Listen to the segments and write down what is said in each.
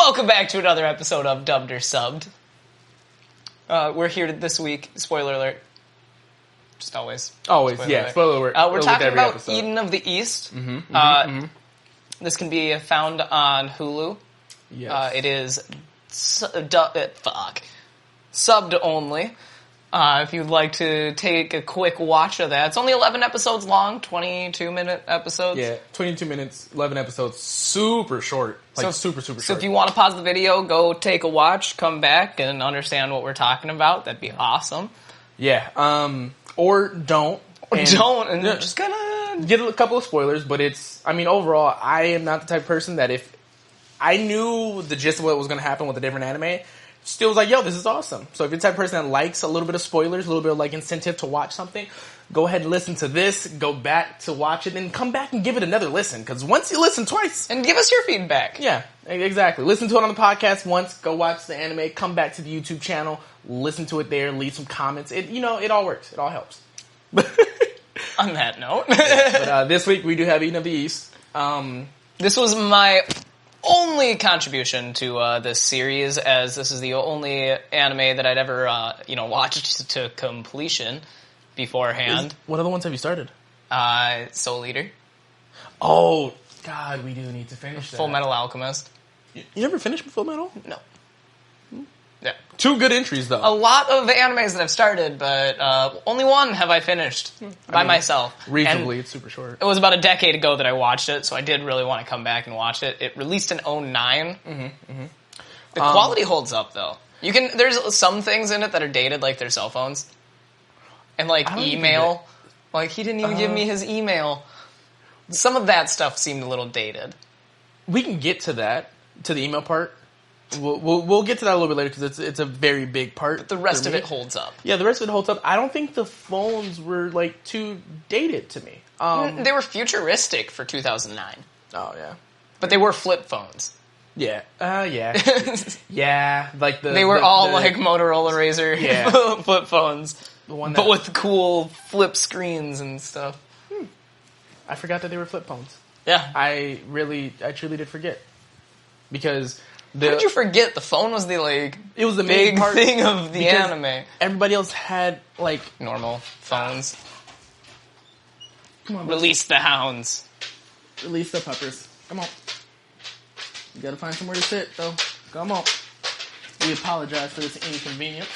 Welcome back to another episode of Dubbed or Subbed. We're here this week. Spoiler alert. Just always. Always, Spoiler yeah. alert. Spoiler alert. We're talking about episode. Eden of the East. This can be found on Hulu. Yes. It is subbed only. If you'd like to take a quick watch of that. It's only 11 episodes long, 22-minute episodes. Yeah, 22 minutes, 11 episodes, super short. Super short. So if you want to pause the video, go take a watch, come back, and understand what we're talking about, that'd be awesome. Yeah, or don't. And just kind of get a couple of spoilers, but overall, I am not the type of person that if I knew the gist of what was going to happen with a different anime, still was like, yo, this is awesome. So if you're the type of person that likes a little bit of spoilers, a little bit of incentive to watch something, go ahead and listen to this, go back to watch it, and come back and give it another listen. Because once you listen twice... And give us your feedback. Yeah, exactly. Listen to it on the podcast once, go watch the anime, come back to the YouTube channel, listen to it there, leave some comments. It all works. It all helps. On that note. But this week we do have Eden of the East. This was my only contribution to this series, as this is the only anime that I'd ever watched to completion beforehand. What other ones have you started? Soul Eater. Oh God, we do need to finish that. Full Metal Alchemist. You never finished Full Metal? No. Yeah. 2 good entries though. A lot of animes that I've started, but only one have I finished by myself. Reasonably, And it's super short. it was about a decade ago that I watched it, so I did really want to come back and watch it. It released in 2009. The quality holds up, though. There's some things in it that are dated, like their cell phones. And, email. He didn't even give me his email. Some of that stuff seemed a little dated. We can get to that, to the email part. We'll get to that a little bit later because it's a very big part. But the rest of it holds up. Yeah, the rest of it holds up. I don't think the phones were too dated to me. They were futuristic for 2009. Oh yeah, but they were flip phones. Yeah, yeah, yeah. They were all Motorola Razr flip phones, but with cool flip screens and stuff. I forgot that they were flip phones. Yeah, I truly did forget because. How did you forget? The phone was it was the main big thing of the anime. Everybody else had normal phones. Come on, release the hounds. Release the puppers. Come on. You gotta find somewhere to sit, though. Come on. We apologize for this inconvenience.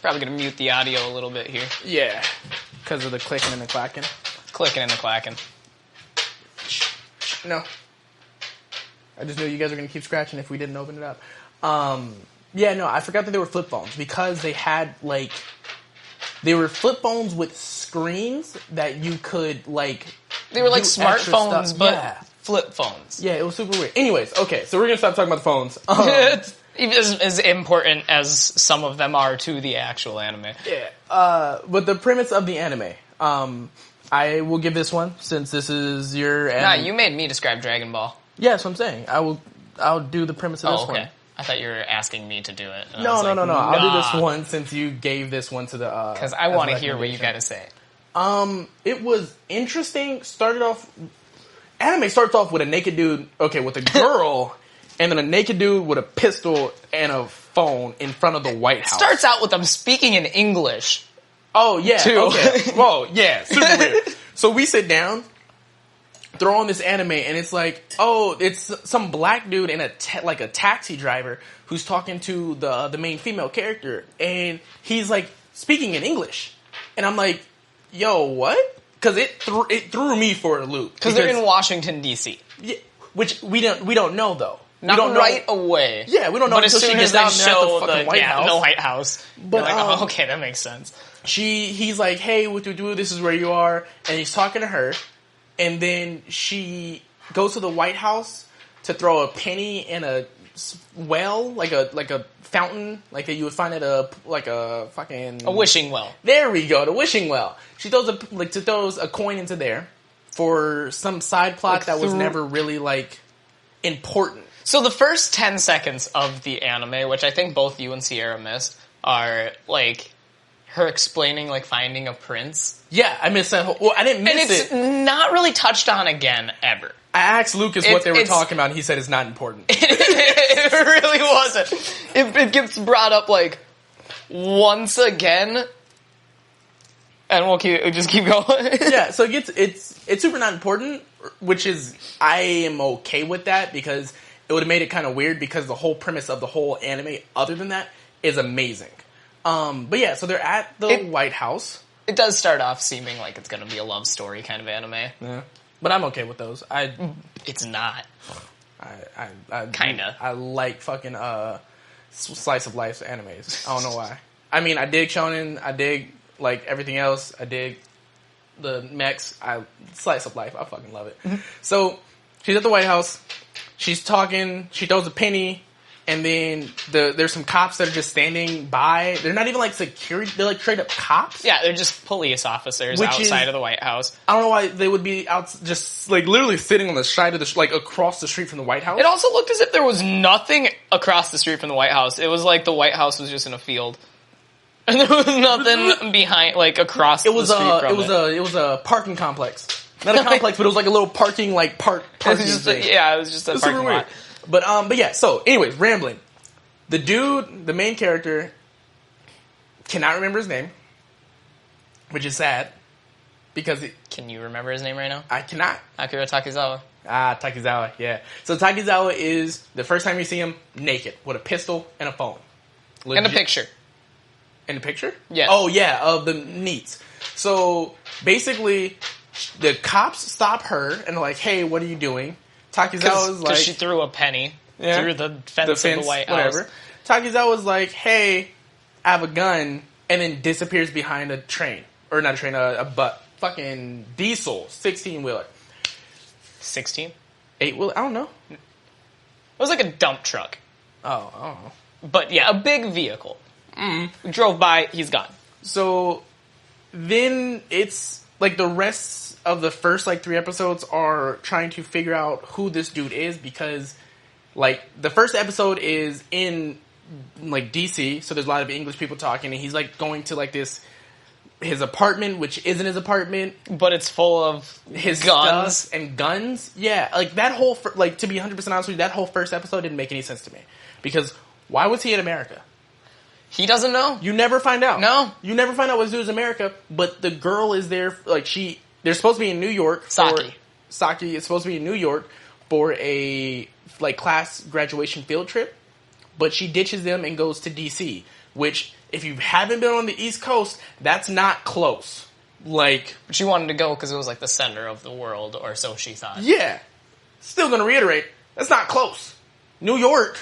Probably gonna mute the audio a little bit here. Yeah, because of the clicking and the clacking. Clicking and the clacking. No. I just knew you guys were going to keep scratching if we didn't open it up. I forgot that they were flip phones because they had, they were flip phones with screens that you could, They were like smartphones, but flip phones. Yeah, it was super weird. Anyways, okay, so we're going to stop talking about the phones. Even as important as some of them are to the actual anime. Yeah. But the premise of the anime, I will give this one since this is your anime. Nah, you made me describe Dragon Ball. Yeah, that's what I'm saying. I'll do the premise of this one. I thought you were asking me to do it. No. I'll do this one since you gave this one to the... Because I want to hear what you got to say. It was interesting. Anime starts off with a naked dude, with a girl, and then a naked dude with a pistol and a phone in front of the White House. Starts out with them speaking in English. Oh, yeah. Too. Okay. Whoa, yeah. Super weird. So we sit down, throw on this anime, and it's it's some black dude and a taxi driver who's talking to the main female character, and he's speaking in English, and I'm like, yo, what? Because it threw me for a loop. Because they're in Washington D.C. Yeah, which we don't know though. Not we don't right know. Away. Yeah, we don't know but until as soon she gets as down they there at show the fucking White House. the White House. But you're okay, that makes sense. He's like, hey, what do you do? This is where you are, and he's talking to her. And then she goes to the White House to throw a penny in a well, like a fountain, like that you would find at a wishing well. There we go, the wishing well. She throws a coin into there for some side plot that was never really important. So the first 10 seconds of the anime, which I think both you and Sierra missed, are her explaining like finding a prince. Yeah, I missed that whole... Well, I didn't miss and it's not really touched on again, ever. I asked Lucas what they were talking about, and he said it's not important. It really wasn't. It gets brought up, like, once again, and we'll just keep going. Yeah, so it's super not important, which is... I am okay with that, because it would have made it kind of weird, because the whole premise of the whole anime, other than that, is amazing. But yeah, so they're at the White House. It does start off seeming like it's going to be a love story kind of anime. Yeah. But I'm okay with those. It's not. I Kinda. I like fucking slice of life animes. I don't know why. I mean, I dig shonen. I dig like everything else. I dig the mechs. Slice of life. I fucking love it. Mm-hmm. So she's at the White House. She's talking. She throws a penny. And then there's some cops that are just standing by. They're not even like security. They're like straight up cops. Yeah, they're just police officers outside of the White House. I don't know why they would be out, just like literally sitting on the side of the like across the street from the White House. It also looked as if there was nothing across the street from the White House. It was like the White House was just in a field, and there was nothing behind, like across the street from it. It was a parking complex, not a complex, but it was like a little parking parking thing. It was just a parking lot. Weird. But yeah, so anyways, rambling. The dude, the main character, cannot remember his name, which is sad, because Can you remember his name right now? I cannot. Akira Takizawa. Takizawa, yeah. So Takizawa is, the first time you see him, naked, with a pistol and a phone. Legit. And a picture. In the picture? Yeah. Oh, yeah, of the neats. So, basically, the cops stop her and are like, hey, what are you doing? Takizawa's like... Because she threw a penny through the fence of the White House. Whatever. Takizawa's like, hey, I have a gun, and then disappears behind a train. Or not a train, a fucking diesel, 16-wheeler. 16? 8-wheeler? I don't know. It was like a dump truck. Oh, I don't know. But yeah, a big vehicle. We drove by, he's gone. So, then it's, like, the rest of the first, like, 3 episodes are trying to figure out who this dude is, because, like, the first episode is in, like, DC, so there's a lot of English people talking, and he's, like, going to, like, his apartment, which isn't his apartment. But it's full of his guns. Stuff and guns. Yeah, like, that whole, like, to be 100% honest with you, that whole first episode didn't make any sense to me. Because, why was he in America? He doesn't know. You never find out. No. You never find out what this dude is in America, but the girl is there, like, they're supposed to be in New York. Saki is supposed to be in New York for a, like, class graduation field trip, but she ditches them and goes to DC, which, if you haven't been on the East Coast, that's not close. Like... She wanted to go because it was, like, the center of the world, or so she thought. Yeah. Still gonna reiterate, that's not close. New York,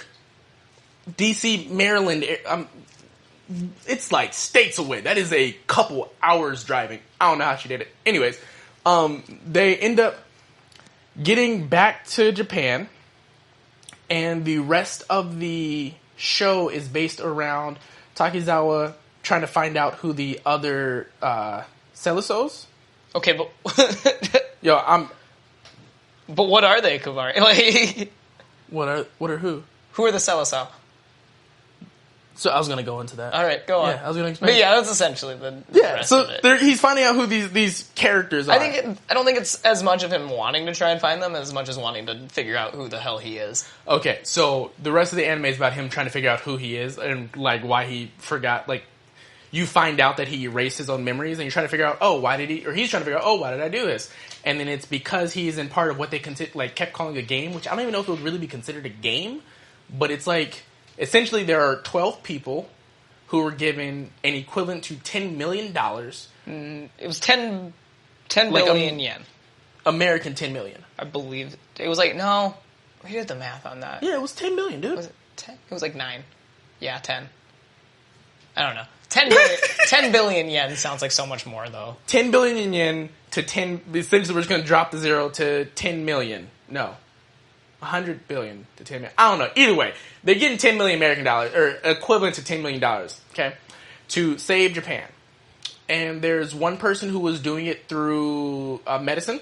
DC, Maryland, it's like states away. That is a couple hours driving. I don't know how she did it. Anyways, they end up getting back to Japan, and the rest of the show is based around Takizawa trying to find out who the other Selisos. Okay, but but what are they, Kumar? Like, what are who? Who are the Seliso? So I was gonna go into that. All right, go on. Yeah, I was gonna explain. But yeah, that's essentially the rest of it. He's finding out who these characters are. I don't think it's as much of him wanting to try and find them as much as wanting to figure out who the hell he is. Okay, so the rest of the anime is about him trying to figure out who he is and like why he forgot. Like, you find out that he erased his own memories, and you're trying to figure out, oh, why did he? Or he's trying to figure out, oh, why did I do this? And then it's because he's in part of what they kept calling a game, which I don't even know if it would really be considered a game, but it's like essentially there are 12 people who were given an equivalent to $10 million. It was 10 billion yen. American 10 million. I believe. It was like, no, we did the math on that. Yeah, it was 10 million, dude. Was it 10? It was like 9. Yeah, 10. I don't know. 10 billion, 10 billion yen sounds like so much more, though. 10 billion yen to 10... Essentially, we're just going to drop the 0 to 10 million. No. 100 billion to 10 million. I don't know. Either way, they're getting 10 million American dollars, or equivalent to $10 million, okay, to save Japan. And there's one person who was doing it through medicine,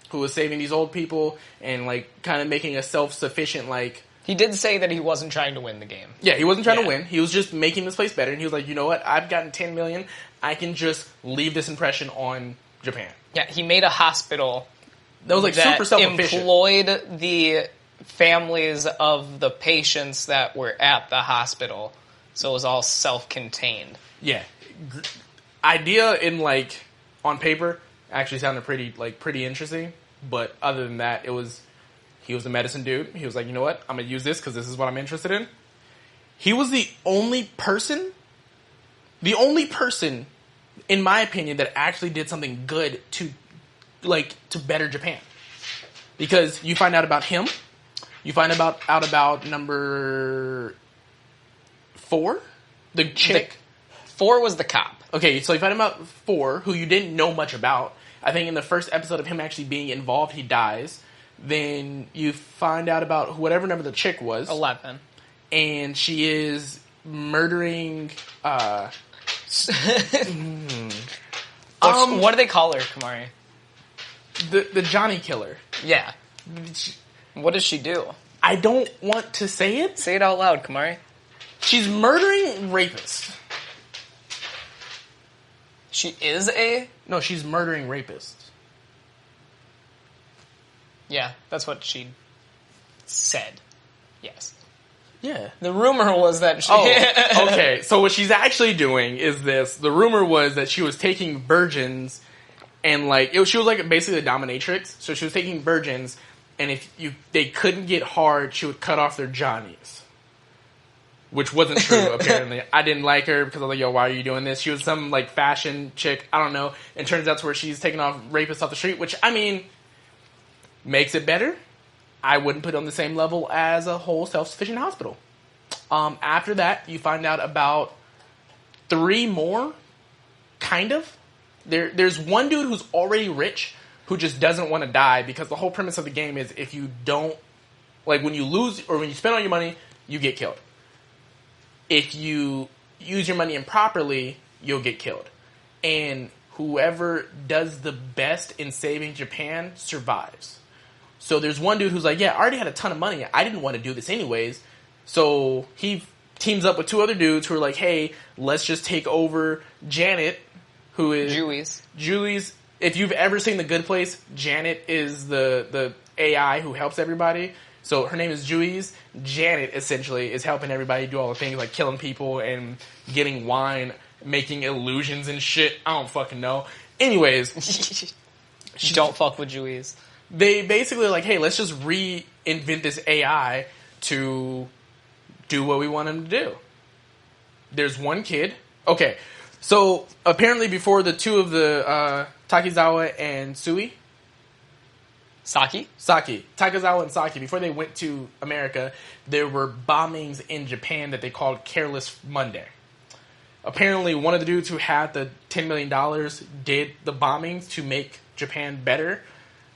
who was saving these old people and, like, kind of making a self-sufficient, like, He did say that he wasn't trying to win the game. Yeah, he wasn't trying to win. He was just making this place better. And he was like, you know what? I've gotten 10 million. I can just leave this impression on Japan. Yeah, he made a hospital that was like super self-efficient. Employed the families of the patients that were at the hospital. So it was all self-contained. Yeah. Idea in like on paper actually sounded pretty interesting. But other than that, he was a medicine dude. He was like, you know what? I'm going to use this because this is what I'm interested in. He was the only person, in my opinion, that actually did something good to better Japan. Because you find out about him. You find out about number 4, the chick. 4 was the cop. Okay, so you find out about 4, who you didn't know much about. I think in the first episode of him actually being involved, he dies. Then you find out about whatever number the chick was. 11. And she is murdering... what do they call her, Kamari? The Johnny Killer. Yeah. What does she do? I don't want to say it. Say it out loud, Kamari. She's murdering rapists. She is a... No, she's murdering rapists. Yeah, that's what she said. Yes. Yeah. The rumor was that she... Oh, okay. So what she's actually doing is this. The rumor was that she was taking virgins and she was like basically a dominatrix. So she was taking virgins and if they couldn't get hard, she would cut off their johnnies. Which wasn't true, apparently. I didn't like her because I was like, yo, why are you doing this? She was some fashion chick. I don't know. And turns out to where she's taking off rapists off the street, which, I mean... makes it better. I wouldn't put it on the same level as a whole self-sufficient hospital. After that, you find out about 3 more, kind of. There's one dude who's already rich who just doesn't want to die because the whole premise of the game is if you don't... when you lose or when you spend all your money, you get killed. If you use your money improperly, you'll get killed. And whoever does the best in saving Japan survives. So there's one dude who's like, yeah, I already had a ton of money. I didn't want to do this anyways. So he teams up with 2 other dudes who are like, hey, let's just take over Janet, who is... Julie's. If you've ever seen The Good Place, Janet is the AI who helps everybody. So her name is Juice. Janet, essentially, is helping everybody do all the things like killing people and getting wine, making illusions and shit. I don't fucking know. Anyways. Don't fuck with Juice. They basically are like, hey, let's just reinvent this AI to do what we want him to do. There's one kid. Okay, so apparently before the 2 of the Takizawa and Saki, Takizawa and Saki, before they went to America, there were bombings in Japan that they called Careless Monday. Apparently, one of the dudes who had the $10 million did the bombings to make Japan better.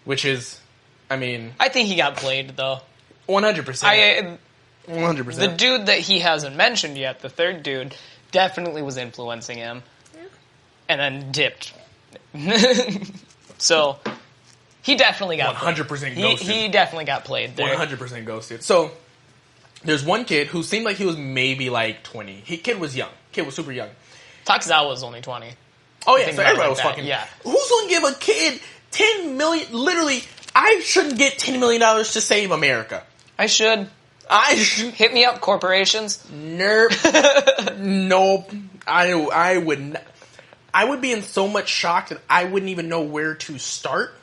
Which is, I mean... I think he got played, though. 100%. 100%. The dude that he hasn't mentioned yet, the 3rd dude, definitely was influencing him. Yeah. And then dipped. So, he definitely got 100% played. ghosted. He definitely got played there. 100% ghosted. So, there's one kid who seemed like he was maybe 20. Kid was young. Kid was super young. Takizawa was only 20. Oh, yeah. So everybody was fucking... Yeah. Who's going to give a kid... 10 million, literally, I shouldn't get $10 million to save America. I should. Hit me up, corporations. Nope. Nope. I would not. I would be in so much shock that I wouldn't even know where to start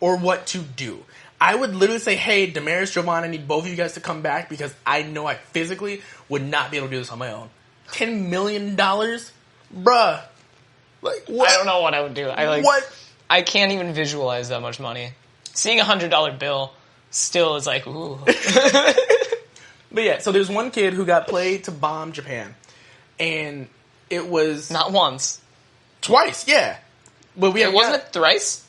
or what to do. I would literally say, hey, Damaris, Giovanna, I need both of you guys to come back because I know I physically would not be able to do this on my own. $10 million? Bruh. What? I don't know what I would do. What? I can't even visualize that much money. Seeing a $100 bill still is like, ooh. But yeah, so there's one kid who got played to bomb Japan. And it was... Not once. Twice, yeah. But wasn't it thrice?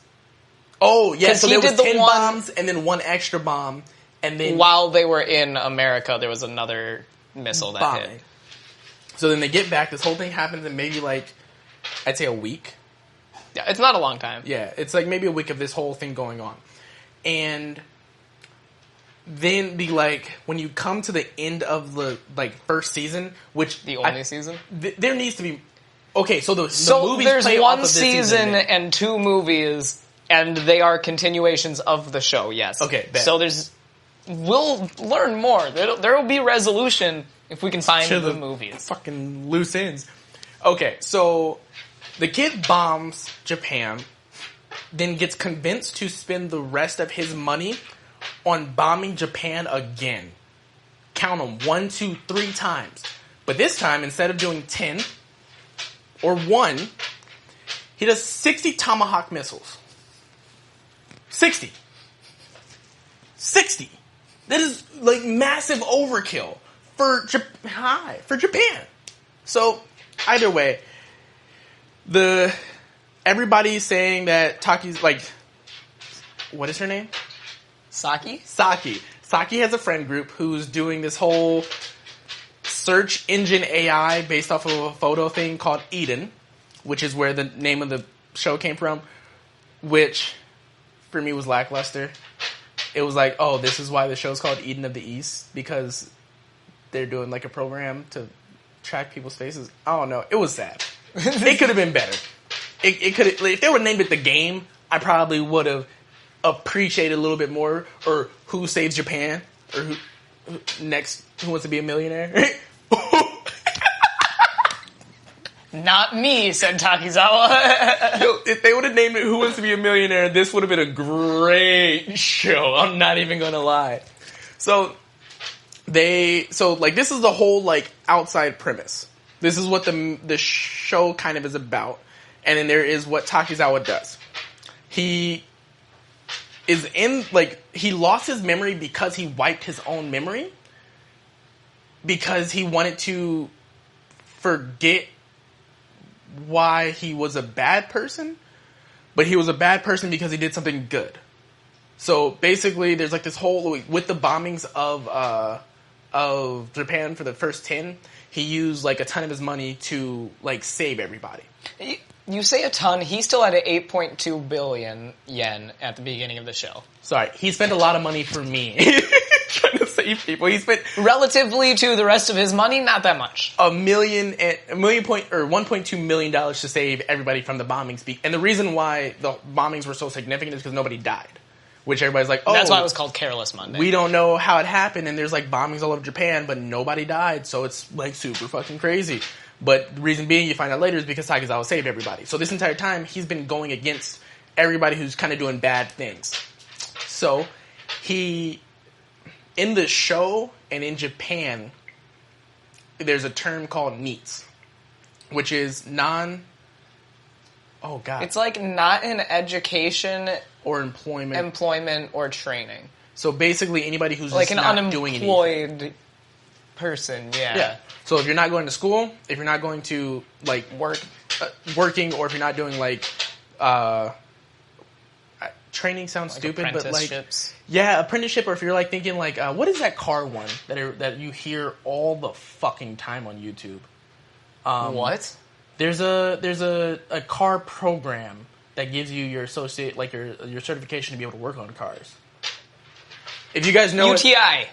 Oh, yeah, so there was 10 bombs and then 1 extra bomb. And then... While they were in America, there was another missile that hit. So then they get back. This whole thing happens in maybe I'd say a week. Yeah, it's not a long time. Yeah, it's maybe a week of this whole thing going on. And then when you come to the end of the first season, which the only season, there needs to be. Okay, so the movies there's play one off of this season and 2 movies, and they are continuations of the show. Yes. Okay. Bet. So we'll learn more. There will be resolution if we can find the movies. Fucking loose ends. Okay, so the kid bombs Japan, then gets convinced to spend the rest of his money on bombing Japan again. Count them 1, 2, 3 times. But this time, instead of doing 10 or 1, he does 60 Tomahawk missiles. 60. That is massive overkill for Japan. So either way, everybody's saying that Taki's what is her name? Saki. Saki has a friend group who's doing this whole search engine AI based off of a photo thing called Eden, which is where the name of the show came from, which for me was lackluster. It was oh, this is why the show's called Eden of the East, because they're doing a program to track people's faces. I don't know. It was sad. It could have been better. It could if they would have named it The Game, I probably would have appreciated a little bit more. Or Who Saves Japan, or Who Wants to Be a Millionaire. Not me, said Takizawa. Yo, if they would have named it Who Wants to Be a Millionaire, this would have been a great show. I'm not even gonna lie. So this is the whole outside premise. This is what the show kind of is about. And then there is what Takizawa does. He is he lost his memory because he wiped his own memory. Because he wanted to forget why he was a bad person. But he was a bad person because he did something good. So basically there's this whole, with the bombings of Japan for the first 10, he used a ton of his money to save everybody. You say a ton. He still had 8.2 billion yen at the beginning of the show. Sorry, he spent a lot of money for me. Trying to save people. He spent relatively to the rest of his money, not that much. $1.2 million to save everybody from the bombings. And the reason why the bombings were so significant is because nobody died. Which everybody's oh, that's why it was called Careless Monday. We don't know how it happened, and there's bombings all over Japan, but nobody died, so it's super fucking crazy. But the reason being, you find out later, is because Takizawa saved everybody. So this entire time, he's been going against everybody who's kind of doing bad things. So in the show and in Japan, there's a term called NEETs, which is oh god. It's not in education or employment or training. So basically anybody who's an not doing anything. unemployed person, yeah. Yeah. So if you're not going to school, if you're not going to working, or if you're not doing training sounds stupid, but apprenticeship, or if you're thinking what is that car one that you hear all the fucking time on YouTube? What? There's a car program that gives you your your certification to be able to work on cars. If you guys know UTI.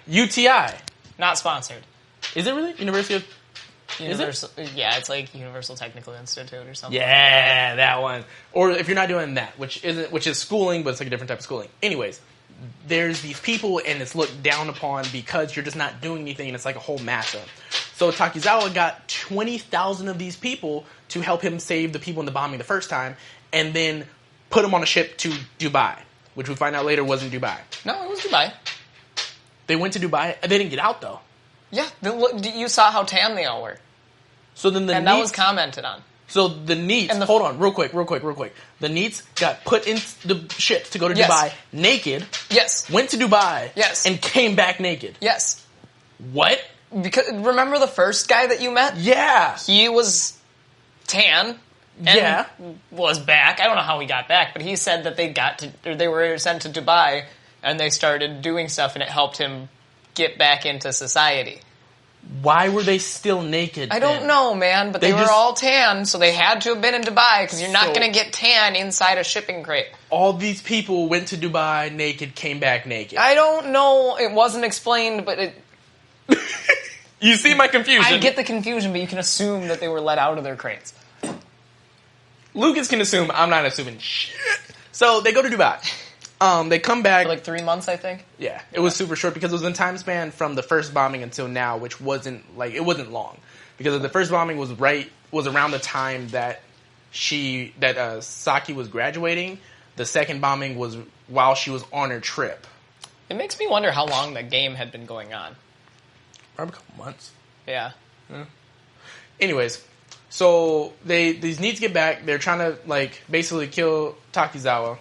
Not sponsored. Is it really? University of... Universal, yeah, it's Universal Technical Institute or something. Yeah, that one. Or if you're not doing that, which is schooling, but it's a different type of schooling. Anyways, there's these people, and it's looked down upon because you're just not doing anything, and it's a whole massive. So Takizawa got 20,000 of these people to help him save the people in the bombing the first time, and then put them on a ship to Dubai, which we find out later wasn't Dubai. No, it was Dubai. They went to Dubai. They didn't get out, though. Yeah, you saw how tan they all were. So then that was commented on. So the NEETs, hold on, real quick. The NEETs got put in the ship to go to Dubai naked. Yes. Went to Dubai. Yes. And came back naked. Yes. What? Because remember the first guy that you met? Yeah. He was tan. And was back. I don't know how he got back, but he said that they were sent to Dubai and they started doing stuff, and it helped him get back into society. Why were they still naked? I don't know, man, but they were all tan, so they had to have been in Dubai, because you're not going to get tan inside a shipping crate. All these people went to Dubai naked, came back naked. I don't know. It wasn't explained, but it... You see my confusion. I get the confusion, but you can assume that they were let out of their crates. Lucas can assume. I'm not assuming shit. So they go to Dubai. They come back. For like 3 months, I think. Yeah, it was super short because it was in time span from the first bombing until now, which wasn't it wasn't long, because the first bombing was around the time that Saki was graduating. The second bombing was while she was on her trip. It makes me wonder how long the game had been going on. Probably a couple months. Yeah. Anyways, so these need to get back. They're trying to basically kill Takizawa,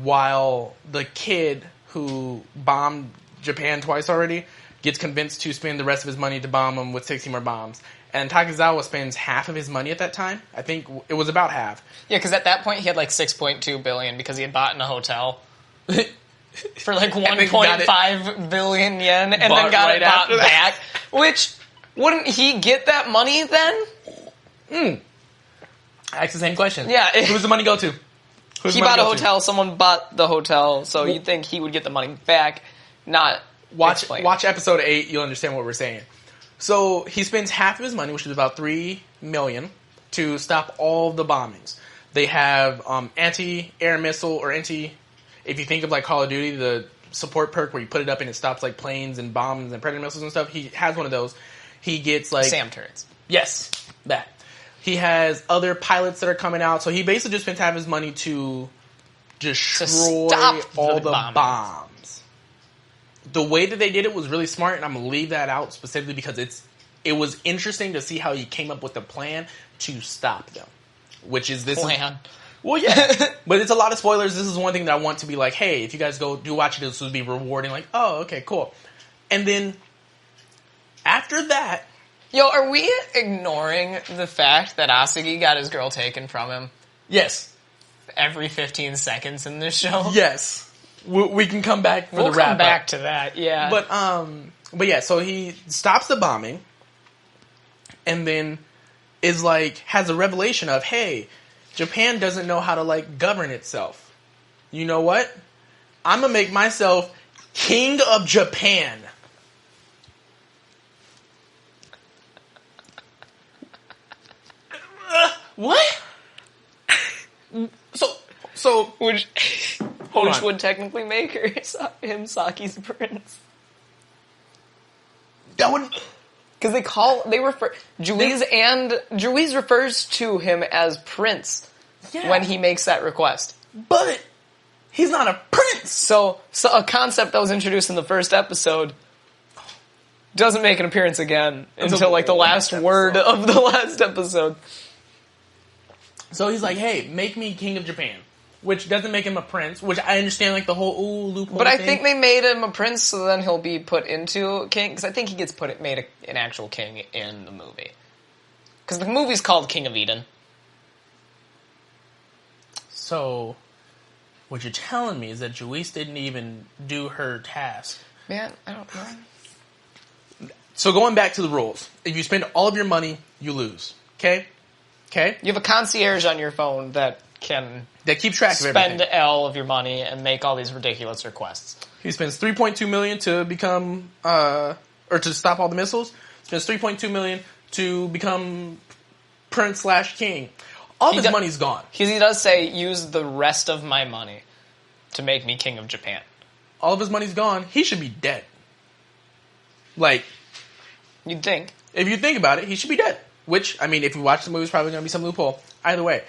while the kid who bombed Japan twice already gets convinced to spend the rest of his money to bomb him with 60 more bombs. And Takizawa spends half of his money at that time. I think it was about half. Yeah, because at that point he had like 6.2 billion because he had bought in a hotel for like 1.5 billion yen and then got it bought back. Which, wouldn't he get that money then? I asked the same question. Yeah. Who does the money go to? He bought a hotel, someone bought the hotel, so you'd think he would get the money back, not Watch episode 8, you'll understand what we're saying. So he spends half of his money, which is about 3 million, to stop all the bombings. They have anti-air missile or if you think of like Call of Duty, the support perk where you put it up and it stops like planes and bombs and predator missiles and stuff. He has one of those. He gets like SAM turrets. Yes, that. He has other pilots that are coming out, so he basically just spends half his money to destroy all the bombs. The way that they did it was really smart, and I'm going to leave that out specifically because it was interesting to see how he came up with the plan to stop them. Which is this plan. Well, yeah. But it's a lot of spoilers. This is one thing that I want to be like, hey, if you guys do watch it, this would be rewarding. Like, oh, okay, cool. And then after that... Yo, are we ignoring the fact that Asagi got his girl taken from him? Yes. Every 15 seconds in this show? Yes. We can come back for the wrap-up. We'll come back to that, yeah. But yeah, so he stops the bombing and then is like, has a revelation of, hey, Japan doesn't know how to like govern itself. You know what? I'm gonna make myself king of Japan. What? So which would technically make him Saki's prince. That wouldn't, because Juiz refers to him as prince when he makes that request. But he's not a prince. So a concept that was introduced in the first episode doesn't make an appearance again until like the last word of the last episode. So he's like, hey, make me king of Japan. Which doesn't make him a prince, which I understand like the whole loophole But I thing. think they made him a prince so then he'll be put into king, because I think he gets made an actual king in the movie. Because the movie's called King of Eden. So, what you're telling me is that Juice didn't even do her task. Man, I don't know. So going back to the rules. If you spend all of your money, you lose. Okay? Okay? You have a concierge on your phone that can keeps track of everything. Spend all of your money and make all these ridiculous requests. He spends 3.2 million to become or to stop all the missiles. Spends 3.2 million to become prince/king. All of his money's gone. He does say, use the rest of my money to make me king of Japan. All of his money's gone. He should be dead. Like, you'd think. If you think about it, he should be dead. Which, I mean, if you watch the movie, it's probably going to be some loophole. Either way.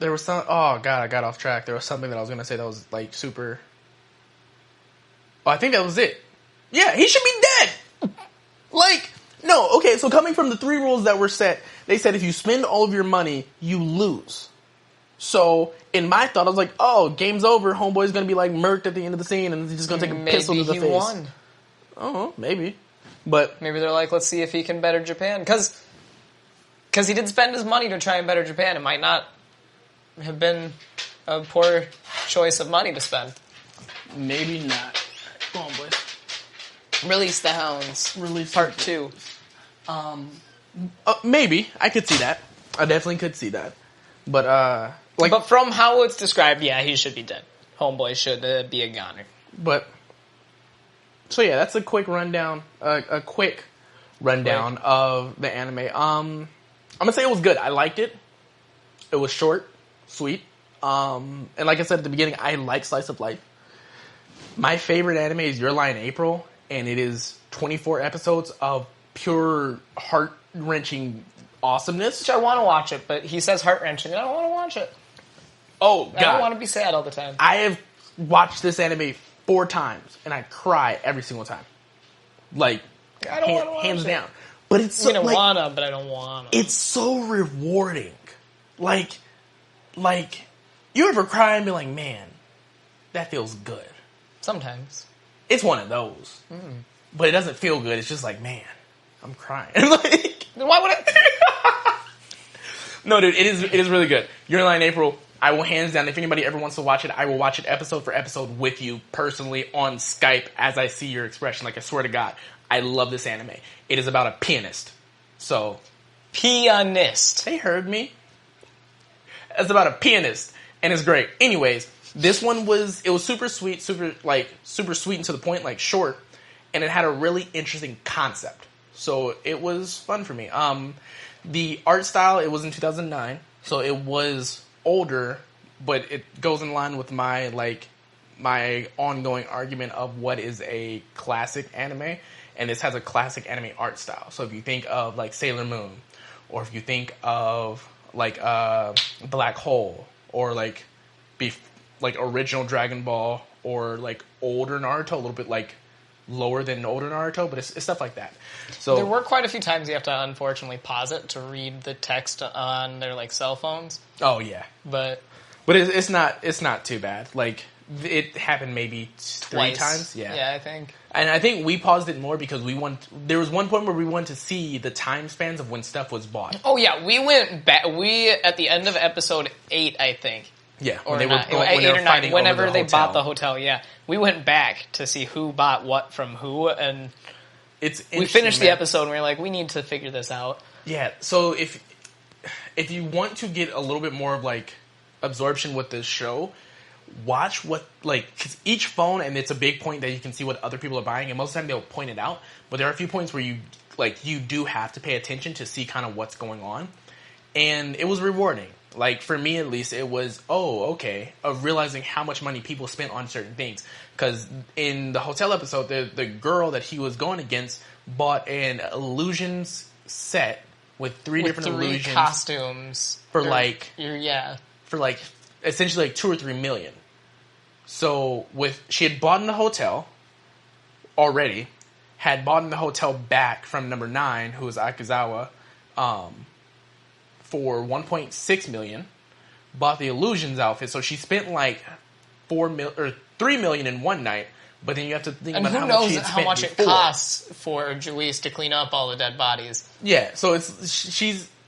There was some... Oh, God, I got off track. There was something that I was going to say that was, like, super... Oh, I think that was it. Yeah, he should be dead! Like, no, okay, so coming from the 3 rules that were set, they said if you spend all of your money, you lose. So, in my thought, I was like, oh, game's over. Homeboy's going to be, like, murked at the end of the scene, and he's just going to take a pistol to the face. Maybe he won. Oh, maybe. But... Maybe they're like, let's see if he can better Japan. Because he did spend his money to try and better Japan. It might not have been a poor choice of money to spend. Maybe not. Come on, boys. Release the Hounds. Part 2. Maybe. I could see that. I definitely could see that. But, But from how it's described, yeah, he should be dead. Homeboy should be a goner. But... So yeah, that's a quick rundown. A quick rundown of the anime. I'm gonna say it was good. I liked it. It was short, sweet. And like I said at the beginning, I like slice of life. My favorite anime is Your Lie in April, and it is 24 episodes of pure heart-wrenching awesomeness. Which I want to watch it, but he says heart-wrenching, and I don't want to watch it. Oh, God. I don't want to be sad all the time. I have watched this anime 4 times, and I cry every single time. Like, I don't want to watch hands it. down. But it's so, I wanna, but I don't wanna. It's so rewarding. Like, you ever cry and be like, man, that feels good. Sometimes. It's one of those. But it doesn't feel good. It's just like, man, I'm crying. Like, then why would I? No, dude, it is really good. Your Lie in April, I will hands down, if anybody ever wants to watch it, I will watch it episode for episode with you personally on Skype as I see your expression. Like, I swear to God, I love this anime. It is about a pianist. So. Pianist. They heard me. It's about a pianist. And it's great. Anyways, this one it was super sweet, super sweet and to the point, like short. And it had a really interesting concept. So it was fun for me. The art style, it was in 2009. So it was older, but it goes in line with my ongoing argument of what is a classic anime. And this has a classic anime art style. So if you think of like Sailor Moon, or if you think of like Black Hole, or like original Dragon Ball, or like older Naruto, a little bit like lower than older Naruto, but it's stuff like that. So there were quite a few times you have to unfortunately pause it to read the text on their like cell phones. Oh yeah, but it's not too bad. Like it happened maybe 3 times. Yeah, I think. And I think we paused it more because there was one point where we wanted to see the time spans of when stuff was bought. Oh yeah, we went back. We at the end of episode 8, I think. Yeah, or when 8 or 9, whenever they bought the hotel. Yeah, we went back to see who bought what from who, and we finished the episode and we were like, we need to figure this out. Yeah, so if you want to get a little bit more of like absorption with this show, watch what, like, cause each phone, and it's a big point that you can see what other people are buying, and most of the time they'll point it out, but there are a few points where you do have to pay attention to see kind of what's going on, and it was rewarding. Like, for me at least, it was, of realizing how much money people spent on certain things. Because in the hotel episode, the girl that he was going against bought an illusions set with 3 different illusions. Costumes. For essentially like 2 or 3 million. So she had bought in the hotel already, had bought in the hotel back from number 9, who was Takizawa, for 1.6 million, bought the illusions outfit. So she spent like 3 million in one night. But then you have to think about how much she had spent how much before. It costs for Juice to clean up all the dead bodies. Yeah, so it's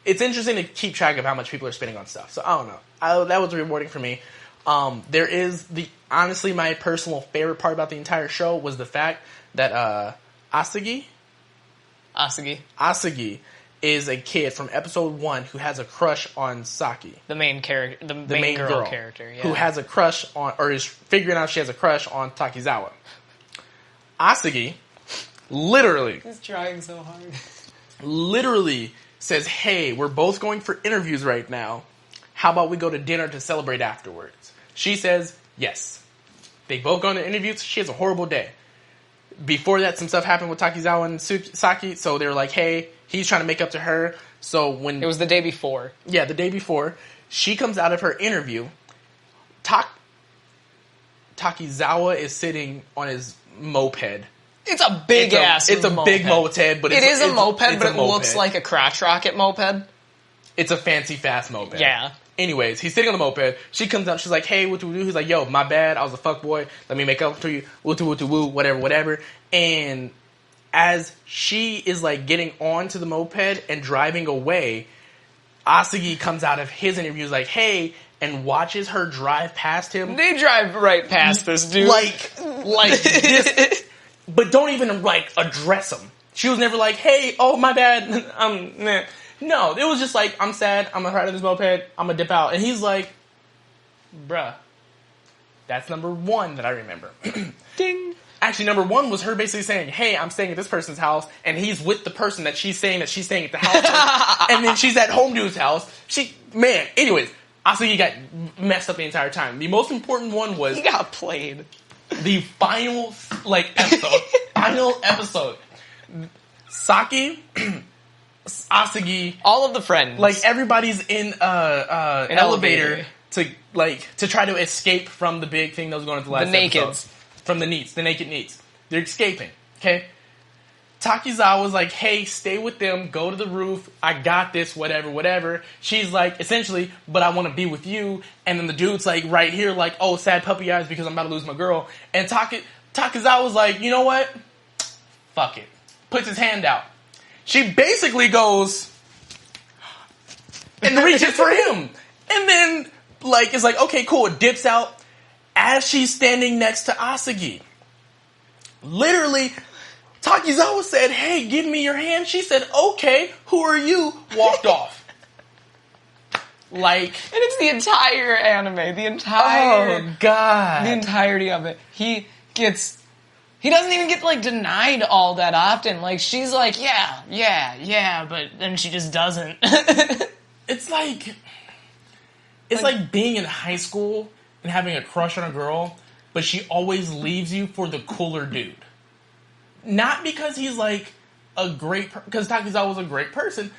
interesting to keep track of how much people are spending on stuff. So I don't know. That was rewarding for me. There is honestly my personal favorite part about the entire show was the fact that Asagi is a kid from episode 1 who has a crush on Saki. The main character, the main girl character, yeah. Who has a crush on, or is figuring out she has a crush on Takizawa. Asagi literally... He's trying so hard. Literally says, hey, we're both going for interviews right now. How about we go to dinner to celebrate afterwards? She says, yes. They both go to interviews. She has a horrible day. Before that, some stuff happened with Takizawa and Saki, so they were like, hey, he's trying to make up to her. So when... It was the day before. Yeah, the day before. She comes out of her interview. Takizawa is sitting on his moped. It's a big ass It's a big moped, but it is a moped, but it looks like a crotch rocket moped. It's a fancy fast moped. Yeah. Anyways, he's sitting on the moped. She comes out. She's like, hey, what do we do? He's like, yo, my bad. I was a fuckboy. Let me make up to you. Woo, whatever. And as she is like getting onto the moped and driving away, Asagi comes out of his interview like, hey, and watches her drive past him. They drive right past this dude. Like this. but don't even like address him. She was never like, hey, oh my bad, nah. No, it was just like, I'm sad, I'm gonna ride on this moped, I'm gonna dip out. And he's like, bruh, that's number one that I remember. Ding. Actually, number one was her basically saying, hey, I'm staying at this person's house, and he's with the person that she's saying at the house. And then she's at home dude's house. Anyways, Asagi got messed up the entire time. The most important one was... He got played. The final, episode. Saki, Asagi... All of the friends. Like, everybody's in an elevator to try to escape from the big thing that was going on the last episode. The nakeds. From the naked neats. They're escaping, okay? Takizawa was like, hey, stay with them, go to the roof, I got this, whatever. She's like, essentially, but I want to be with you. And then the dude's like, right here, like, oh, sad puppy eyes because I'm about to lose my girl. And Takizawa was like, you know what? Fuck it. Puts his hand out. She basically goes and reaches for him. And then, like, it's like, okay, cool, it dips out. As she's standing next to Asagi, literally, Takizawa said, hey, give me your hand. She said, okay, who are you? Walked off. Like... And it's the entire anime. Oh, God. The entirety of it. He doesn't even get, like, denied all that often. Like, she's like, yeah, but then she just doesn't. It's like being in high school and having a crush on a girl, but she always leaves you for the cooler dude. Not because he's like because Takizawa was a great person,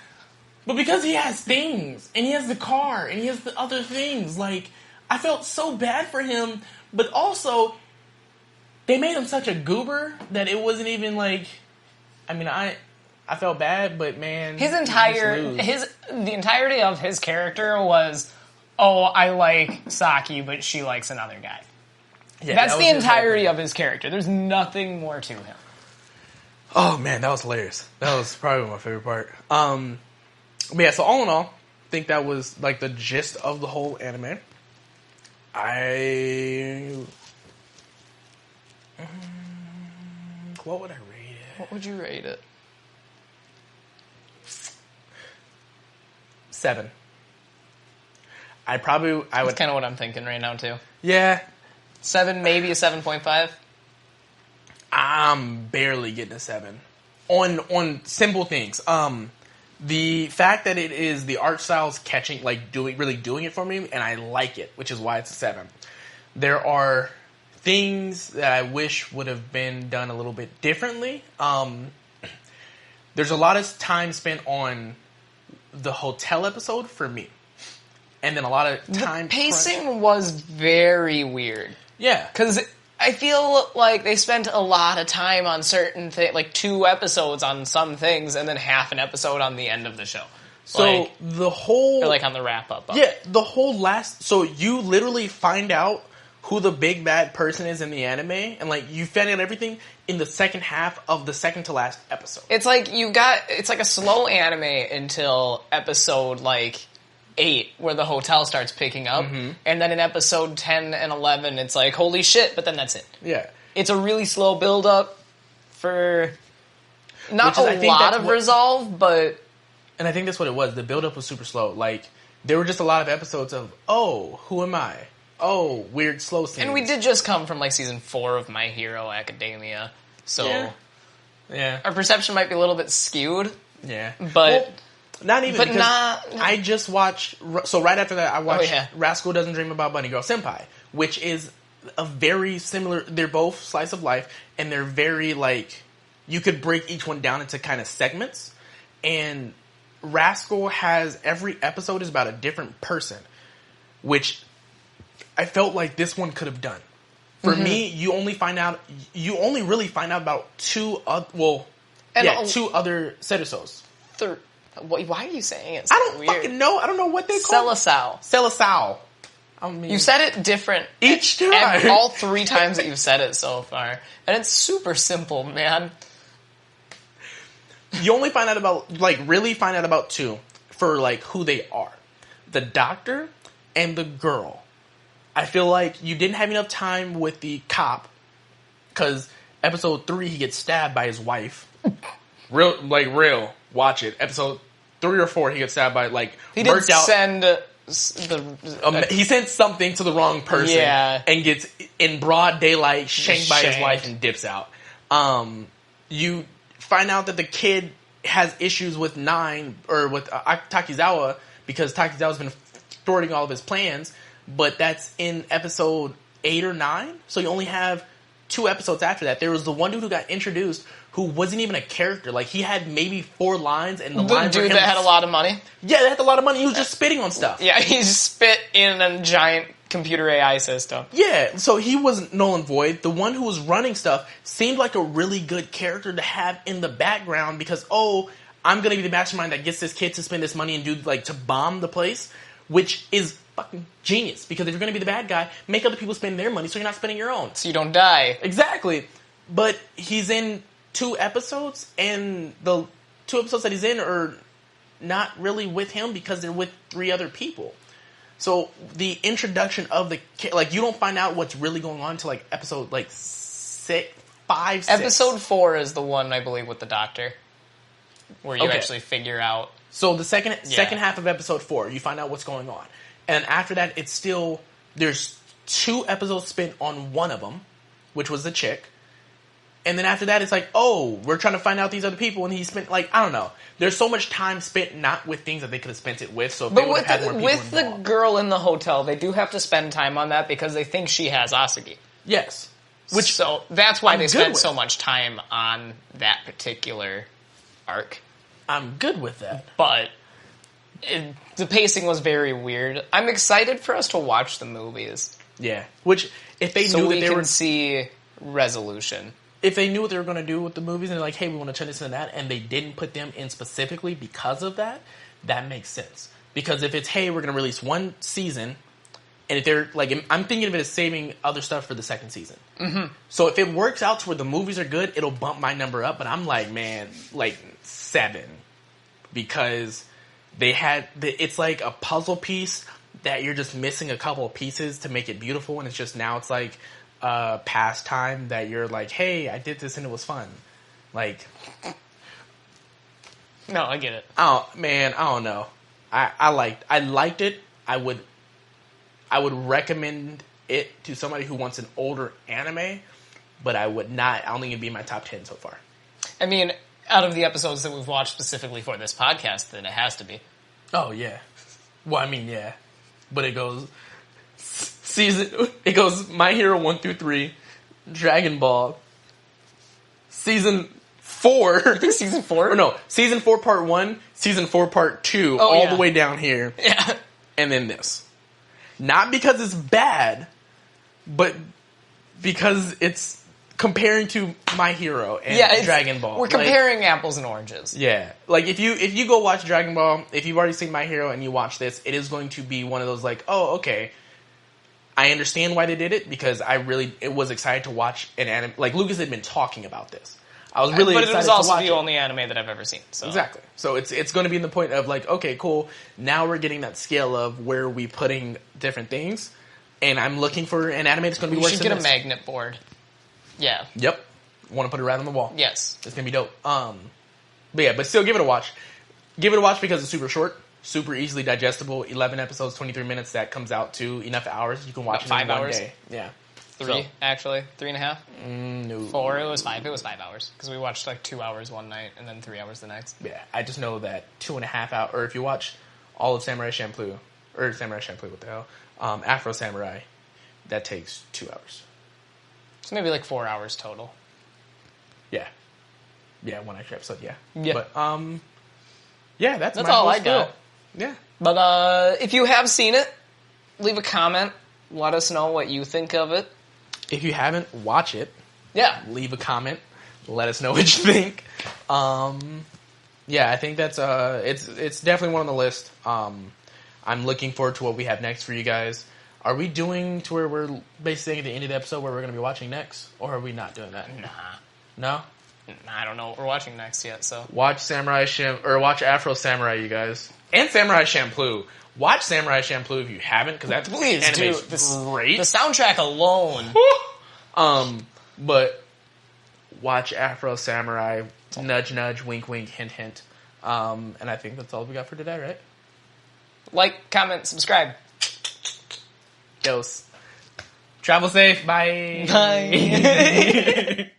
but because he has things, and he has the car, and he has the other things. Like, I felt so bad for him, but also, they made him such a goober that it wasn't even like, I mean, I felt bad, but man, the entirety of his character was, oh, I like Saki, but she likes another guy. Yeah, that's the entirety of his character. There's nothing more to him. Oh man, that was hilarious. That was probably my favorite part. But yeah, so all in all, I think that was like the gist of the whole anime. What would I rate it? What would you rate it? 7. I would... That's kind of what I'm thinking right now, too. Yeah. 7, maybe a 7.5? I'm barely getting a 7. On simple things. The fact that it is the art style's catching, like, really doing it for me, and I like it, which is why it's a 7. There are things that I wish would have been done a little bit differently. There's a lot of time spent on the hotel episode for me. And then a lot of time... The pacing was very weird. Yeah. Because I feel like they spent a lot of time on certain things, like 2 episodes on some things, and then half an episode on the end of the show. So the whole... Or like on the wrap-up. Yeah, the whole last... So you literally find out who the big bad person is in the anime, and like you find out everything in the second half of the second to last episode. It's like it's like a slow anime until episode like 8, where the hotel starts picking up, and then in episode 10 and 11, it's like, holy shit, but then that's it. Yeah. It's a really slow build-up for not a lot of resolve, but... And I think that's what it was. The build-up was super slow. Like, there were just a lot of episodes of, oh, who am I? Oh, weird slow scenes. And we did just come from, like, season 4 of My Hero Academia, so... Yeah. Our perception might be a little bit skewed. Yeah. But... Well, not even, but because not... I just watched... So right after that, I watched Rascal Doesn't Dream About Bunny Girl Senpai, which is a very similar... They're both slice of life, and they're very, like... You could break each one down into kind of segments, and Rascal has... Every episode is about a different person, which I felt like this one could have done. For me, you only really find out about 2 other... Well, 2 other Serusos. Why are you saying it so I don't weird? fucking know. I don't know what they call it. Selasau. I mean, you said it different each time. All 3 times that you've said it so far. And it's super simple, man. You only find out about, like, really find out about 2 for, like, who they are. The doctor and the girl. I feel like you didn't have enough time with the cop because Episode 3, he gets stabbed by his wife. Real. Watch it. Episode 3 or 4, he gets stabbed by, like, he didn't send he sent something to the wrong person and gets, in broad daylight, shanked by his wife and dips out. You find out that the kid has issues with Takizawa because Takizawa's been thwarting all of his plans, but that's in episode 8 or 9, so you only have 2 episodes after that. There was the one dude who got introduced who wasn't even a character. Like, he had maybe 4 lines, and the lines dude that had a lot of money? Yeah, that had a lot of money. He was just spitting on stuff. Yeah, he spit in a giant computer AI system. Yeah, so he was null and void. The one who was running stuff seemed like a really good character to have in the background because, I'm going to be the mastermind that gets this kid to spend this money and to bomb the place, which is fucking genius. Because if you're going to be the bad guy, make other people spend their money so you're not spending your own. So you don't die. Exactly. But he's in 2 episodes, and the 2 episodes that he's in are not really with him because they're with 3 other people. So the introduction of the kid, you don't find out what's really going on until episode 6. Episode 4 is the one, I believe, with the doctor, where you actually figure out. So the second half of episode 4, you find out what's going on, and after that, it's still there's 2 episodes spent on one of them, which was the chick. And then after that, it's we're trying to find out these other people, and he spent, I don't know. There's so much time spent not with things that they could have spent it with, so if they would have had more people with involved. The girl in the hotel, they do have to spend time on that because they think she has Asagi. Yes. So that's why they spent so much time on that particular arc. I'm good with that. But the pacing was very weird. I'm excited for us to watch the movies. Yeah. Which, if they knew that they were... see resolution. If they knew what they were going to do with the movies and they're like, hey, we want to turn this into that, and they didn't put them in specifically because of that, that makes sense. Because if it's, hey, we're going to release 1 season, and if they're, I'm thinking of it as saving other stuff for the 2nd season. Mm-hmm. So if it works out to where the movies are good, it'll bump my number up, but I'm 7. Because it's like a puzzle piece that you're just missing a couple of pieces to make it beautiful, and it's just now it's pastime that you're hey, I did this and it was fun. No, I get it. Oh man, I don't know. I liked it. I would recommend it to somebody who wants an older anime, but I would not. I don't think it'd be in my top 10 so far. I mean, out of the episodes that we've watched specifically for this podcast, then it has to be. Oh yeah. Well, I mean, yeah, but it goes. It goes My Hero 1 through 3, Dragon Ball, Season 4. Season 4? Or no, Season 4 Part 1, Season 4 Part 2, the way down here. Yeah. And then this. Not because it's bad, but because it's comparing to My Hero and Dragon Ball. We're comparing apples and oranges. Yeah. If you go watch Dragon Ball, if you've already seen My Hero and you watch this, it is going to be one of those okay, I understand why they did it because it was excited to watch an anime. Lucas had been talking about this. I was really excited to watch it. But it was also the only anime that I've ever seen. So. Exactly. So it's going to be in the point of okay, cool. Now we're getting that scale of where are we putting different things, and I'm looking for an anime that's going to be worse than this. We should get a magnet board. Yeah. Yep. Want to put it right on the wall. Yes. It's going to be dope. But still give it a watch. Give it a watch because it's super short. Super easily digestible, 11 episodes, 23 minutes. That comes out to enough hours. You can watch it in 1 day. Yeah. 3, actually. 3.5? No. 4, it was 5. It was 5 hours. Because we watched 2 hours one night and then 3 hours the next. Yeah, I just know that 2.5 hours, or if you watch all of Samurai Champloo, what the hell? Afro Samurai, that takes 2 hours. So maybe 4 hours total. Yeah. Yeah, 1 extra episode, yeah. Yeah. But, yeah, that's my all whole I spiel. got. Yeah. But if you have seen it, leave a comment. Let us know what you think of it. If you haven't, watch it. Yeah. Leave a comment. Let us know what you think. Yeah, I think that's it's definitely one on the list. I'm looking forward to what we have next for you guys. Are we doing to where we're basically at the end of the episode where we're going to be watching next, or are we not doing that? Nah. No? I don't know what we're watching next yet, so. Watch watch Afro Samurai, you guys. And Samurai Champloo. Watch Samurai Champloo if you haven't, because that anime's great. The soundtrack alone. But watch Afro Samurai. Nudge, nudge, wink, wink, hint, hint. And I think that's all we got for today, right? Like, comment, subscribe. Dose. Travel safe. Bye. Bye.